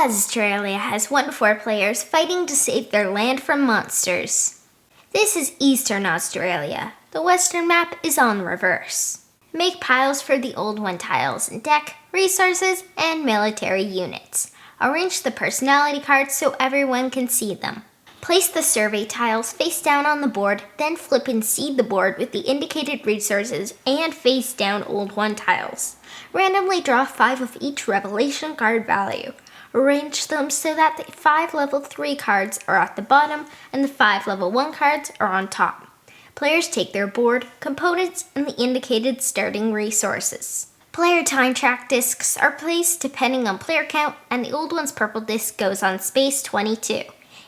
Australia has 1-4 players fighting to save their land from monsters. This is Eastern Australia. The western map is on reverse. Make piles for the Old One tiles in deck, resources, and military units. Arrange the personality cards so everyone can see them. Place the survey tiles face down on the board, then flip and seed the board with the indicated resources and face down Old One tiles. Randomly draw 5 of each revelation card value. Arrange them so that the 5 level 3 cards are at the bottom and the 5 level 1 cards are on top. Players take their board, components, and the indicated starting resources. Player time track discs are placed depending on player count, and the Old One's purple disc goes on space 22.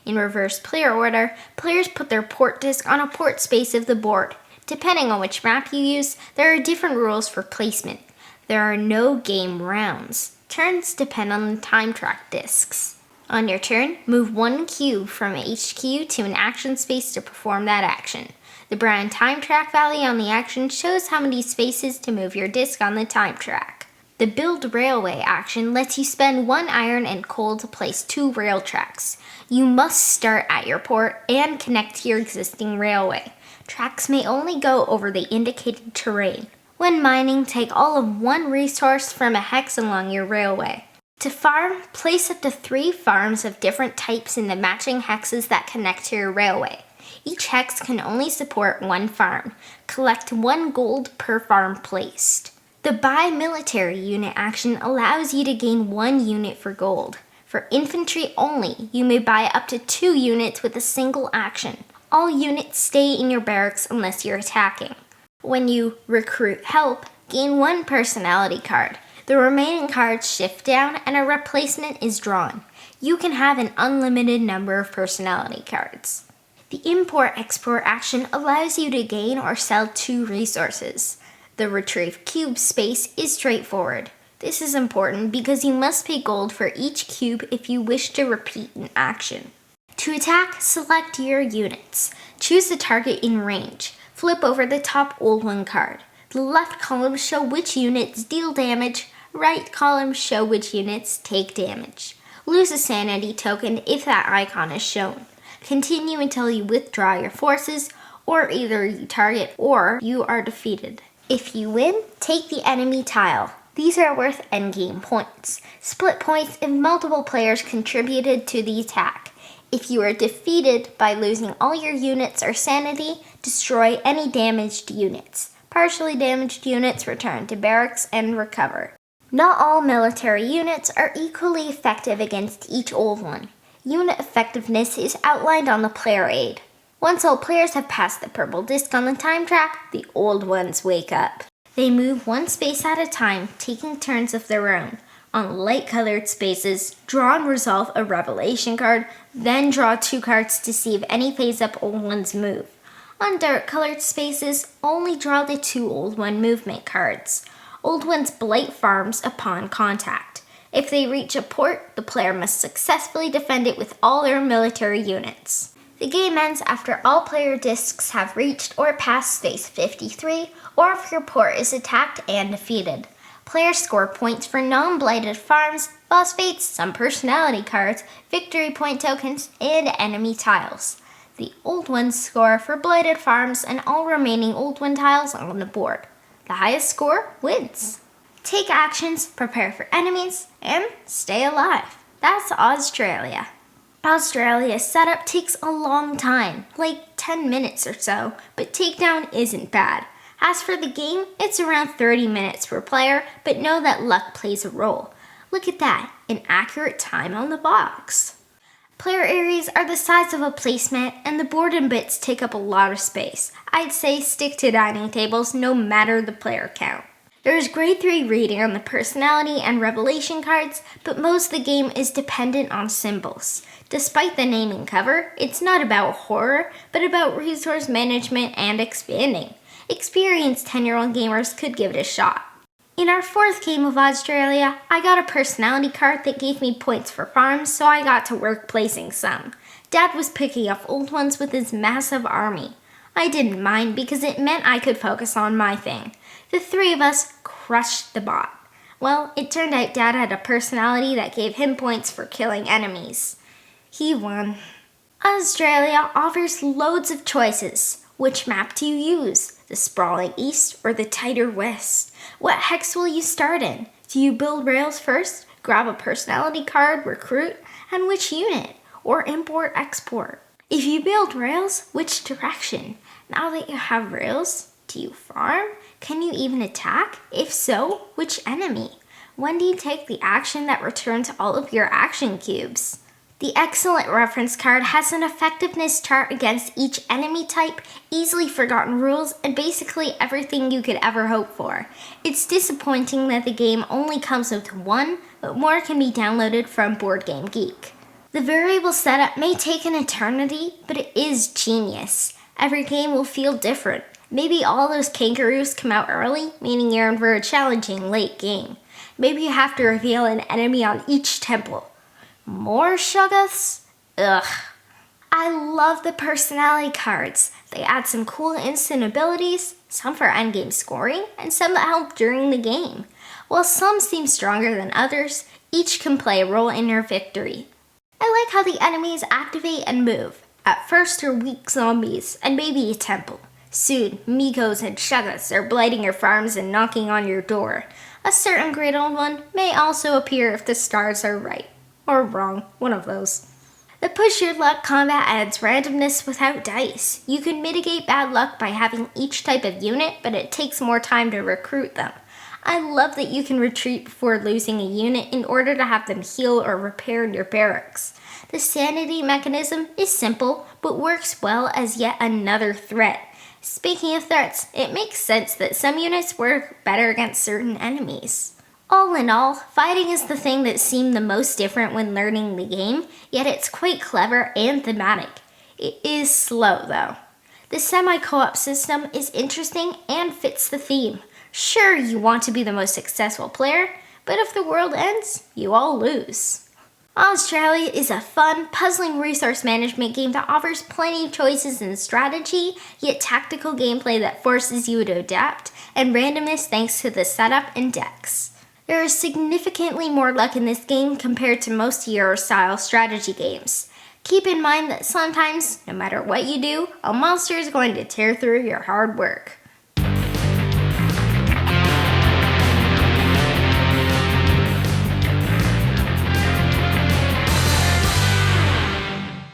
In reverse player order, players put their port disc on a port space of the board. Depending on which map you use, there are different rules for placement. There are no game rounds. Turns depend on the time track discs. On your turn, move 1 cube from HQ to an action space to perform that action. The brown time track value on the action shows how many spaces to move your disc on the time track. The Build Railway action lets you spend 1 iron and coal to place 2 rail tracks. You must start at your port and connect to your existing railway. Tracks may only go over the indicated terrain. When mining, take all of 1 resource from a hex along your railway. To farm, place up to 3 farms of different types in the matching hexes that connect to your railway. Each hex can only support 1 farm. Collect 1 gold per farm placed. The Buy Military Unit action allows you to gain 1 unit for gold. For infantry only, you may buy up to 2 units with a single action. All units stay in your barracks unless you're attacking. When you recruit help, gain 1 personality card. The remaining cards shift down and a replacement is drawn. You can have an unlimited number of personality cards. The Import-Export action allows you to gain or sell 2 resources. The Retrieve Cube space is straightforward. This is important because you must pay gold for each cube if you wish to repeat an action. To attack, select your units. Choose the target in range. Flip over the top Old One card. The left column show which units deal damage, right column show which units take damage. Lose a sanity token if that icon is shown. Continue until you withdraw your forces, or either you target or you are defeated. If you win, take the enemy tile. These are worth endgame points. Split points if multiple players contributed to the attack. If you are defeated by losing all your units or sanity, destroy any damaged units. Partially damaged units return to barracks and recover. Not all military units are equally effective against each Old One. Unit effectiveness is outlined on the player aid. Once all players have passed the purple disc on the time track, the Old Ones wake up. They move 1 space at a time, taking turns of their own. On light-colored spaces, draw and resolve a revelation card, then draw 2 cards to see if any phase-up Old Ones move. On dark-colored spaces, only draw the 2 Old One movement cards. Old Ones blight farms upon contact. If they reach a port, the player must successfully defend it with all their military units. The game ends after all player discs have reached or passed space 53, or if your port is attacked and defeated. Players score points for non-blighted farms, phosphates, some personality cards, victory point tokens, and enemy tiles. The Old Ones score for blighted farms and all remaining Old One tiles on the board. The highest score wins. Take actions, prepare for enemies, and stay alive. That's Australia. Australia's setup takes a long time, like 10 minutes or so, but takedown isn't bad. As for the game, it's around 30 minutes per player, but know that luck plays a role. Look at that, an accurate time on the box. Player areas are the size of a placemat, and the board and bits take up a lot of space. I'd say stick to dining tables no matter the player count. There is grade 3 reading on the personality and revelation cards, but most of the game is dependent on symbols. Despite the naming cover, it's not about horror, but about resource management and expanding. Experienced 10-year-old gamers could give it a shot. In our 4th game of Australia, I got a personality card that gave me points for farms, so I got to work placing some. Dad was picking up Old Ones with his massive army. I didn't mind because it meant I could focus on my thing. The 3 of us crushed the bot. Well, it turned out Dad had a personality that gave him points for killing enemies. He won. Australia offers loads of choices. Which map do you use? The sprawling east or the tighter west? What hex will you start in? Do you build rails first, grab a personality card, recruit, and which unit? Or import-export? If you build rails, which direction? Now that you have rails, do you farm? Can you even attack? If so, which enemy? When do you take the action that returns all of your action cubes? The excellent reference card has an effectiveness chart against each enemy type, easily forgotten rules, and basically everything you could ever hope for. It's disappointing that the game only comes with one, but more can be downloaded from Board Game Geek. The variable setup may take an eternity, but it is genius. Every game will feel different. Maybe all those kangaroos come out early, meaning you're in for a challenging late game. Maybe you have to reveal an enemy on each temple. More Shoggoths? Ugh. I love the personality cards. They add some cool instant abilities, some for endgame scoring, and some that help during the game. While some seem stronger than others, each can play a role in your victory. I like how the enemies activate and move. At first they're weak zombies, and maybe a temple. Soon, Mikos and Shoggoths are blighting your farms and knocking on your door. A certain great old one may also appear if the stars are right. Or wrong, one of those. The push your luck combat adds randomness without dice. You can mitigate bad luck by having each type of unit, but it takes more time to recruit them. I love that you can retreat before losing a unit in order to have them heal or repair in your barracks. The sanity mechanism is simple, but works well as yet another threat. Speaking of threats, it makes sense that some units work better against certain enemies. All in all, fighting is the thing that seemed the most different when learning the game, yet it's quite clever and thematic. It is slow though. The semi-co-op system is interesting and fits the theme. Sure, you want to be the most successful player, but if the world ends, you all lose. Australia is a fun, puzzling resource management game that offers plenty of choices in strategy, yet tactical gameplay that forces you to adapt, and randomness thanks to the setup and decks. There is significantly more luck in this game compared to most Euro-style strategy games. Keep in mind that sometimes, no matter what you do, a monster is going to tear through your hard work.